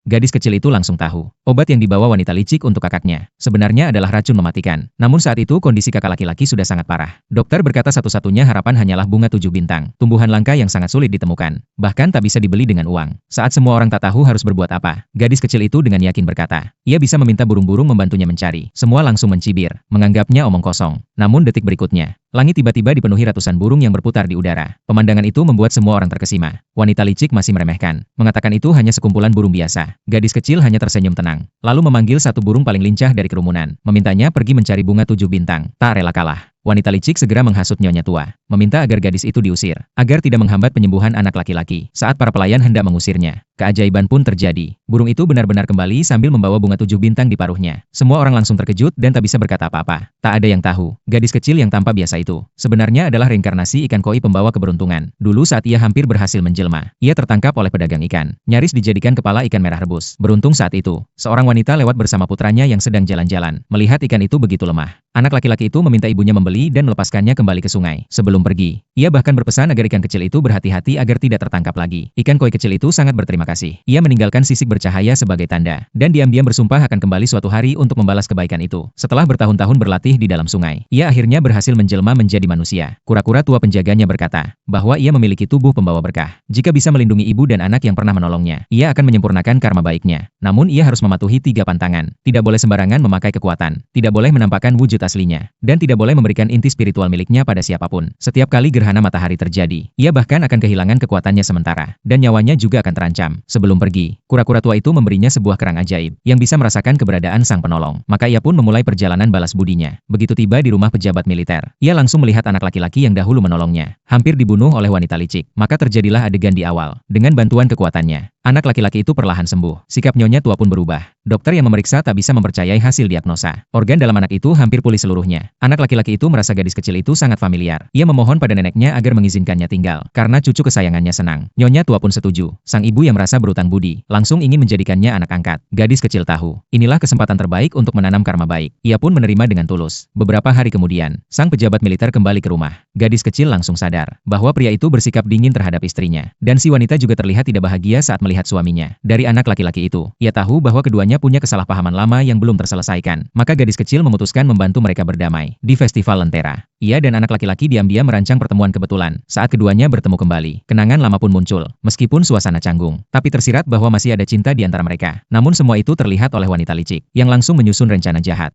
Gadis kecil itu langsung tahu. Obat yang dibawa wanita licik untuk kakaknya sebenarnya adalah racun mematikan. Namun saat itu kondisi kakak laki-laki sudah sangat parah. Dokter berkata satu-satunya harapan hanyalah bunga 7 bintang, tumbuhan langka yang sangat sulit ditemukan. Bahkan tak bisa dibeli dengan uang. Saat semua orang tak tahu harus berbuat apa, gadis kecil itu dengan yakin berkata, ia bisa meminta burung-burung membantunya mencari. Semua langsung mencibir, menganggapnya omong kosong. Namun detik berikutnya, langit tiba-tiba dipenuhi ratusan burung yang berputar di udara. Pemandangan itu membuat semua orang terkesima. Wanita licik masih meremehkan, mengatakan itu hanya sekumpulan burung biasa. Gadis kecil hanya tersenyum tenang, lalu memanggil satu burung paling lincah dari kerumunan, memintanya pergi mencari bunga 7 bintang. Tak rela kalah, wanita licik segera menghasut nyonya tua, meminta agar gadis itu diusir, agar tidak menghambat penyembuhan anak laki-laki. Saat para pelayan hendak mengusirnya, keajaiban pun terjadi. Burung itu benar-benar kembali sambil membawa bunga 7 bintang di paruhnya. Semua orang langsung terkejut dan tak bisa berkata apa-apa. Tak ada yang tahu, gadis kecil yang tampak biasa itu sebenarnya adalah reinkarnasi ikan koi pembawa keberuntungan. Dulu saat ia hampir berhasil menjelma, ia tertangkap oleh pedagang ikan, nyaris dijadikan kepala ikan merah rebus. Beruntung saat itu, seorang wanita lewat bersama putranya yang sedang jalan-jalan. Melihat ikan itu begitu lemah, anak laki-laki itu meminta ibunya membeli dan melepaskannya kembali ke sungai. Sebelum pergi, ia bahkan berpesan agar ikan kecil itu berhati-hati agar tidak tertangkap lagi. Ikan koi kecil itu sangat berterima kasih. Ia meninggalkan sisik bercahaya sebagai tanda, dan diam-diam bersumpah akan kembali suatu hari untuk membalas kebaikan itu. Setelah bertahun-tahun berlatih di dalam sungai, ia akhirnya berhasil menjelma menjadi manusia. Kura-kura tua penjaganya berkata bahwa ia memiliki tubuh pembawa berkah. Jika bisa melindungi ibu dan anak yang pernah menolongnya, ia akan menyempurnakan karma baiknya. Namun ia harus mematuhi 3 pantangan. Tidak boleh sembarangan memakai kekuatan, tidak boleh menampakkan wujud aslinya, dan tidak boleh memberikan inti spiritual miliknya pada siapapun. Setiap kali gerhana matahari terjadi, ia bahkan akan kehilangan kekuatannya sementara, dan nyawanya juga akan terancam. Sebelum pergi, kura-kura tua itu memberinya sebuah kerang ajaib, yang bisa merasakan keberadaan sang penolong. Maka ia pun memulai perjalanan balas budinya. Begitu tiba di rumah pejabat militer, ia langsung melihat anak laki-laki yang dahulu menolongnya hampir dibunuh oleh wanita licik. Maka terjadilah adegan di awal. Dengan bantuan kekuatannya, anak laki-laki itu perlahan sembuh. Sikap nyonya tua pun berubah. Dokter yang memeriksa tak bisa mempercayai hasil diagnosa. Organ dalam anak itu hampir pulih seluruhnya. Anak laki-laki itu merasa gadis kecil itu sangat familiar. Ia memohon pada neneknya agar mengizinkannya tinggal, karena cucu kesayangannya senang. Nyonya tua pun setuju. Sang ibu yang merasa berutang budi, langsung ingin menjadikannya anak angkat. Gadis kecil tahu, inilah kesempatan terbaik untuk menanam karma baik. Ia pun menerima dengan tulus. Beberapa hari kemudian, sang pejabat militer kembali ke rumah. Gadis kecil langsung sadar bahwa pria itu bersikap dingin terhadap istrinya. Dan si wanita juga terlihat tidak bahagia saat melihat suaminya. Dari anak laki-laki itu, ia tahu bahwa keduanya punya kesalahpahaman lama yang belum terselesaikan. Maka gadis kecil memutuskan membantu mereka berdamai. Di festival Lentera, ia dan anak laki-laki diam-diam merancang pertemuan kebetulan. Saat keduanya bertemu kembali, kenangan lama pun muncul. Meskipun suasana canggung, tapi tersirat bahwa masih ada cinta di antara mereka. Namun semua itu terlihat oleh wanita licik, yang langsung menyusun rencana jahat.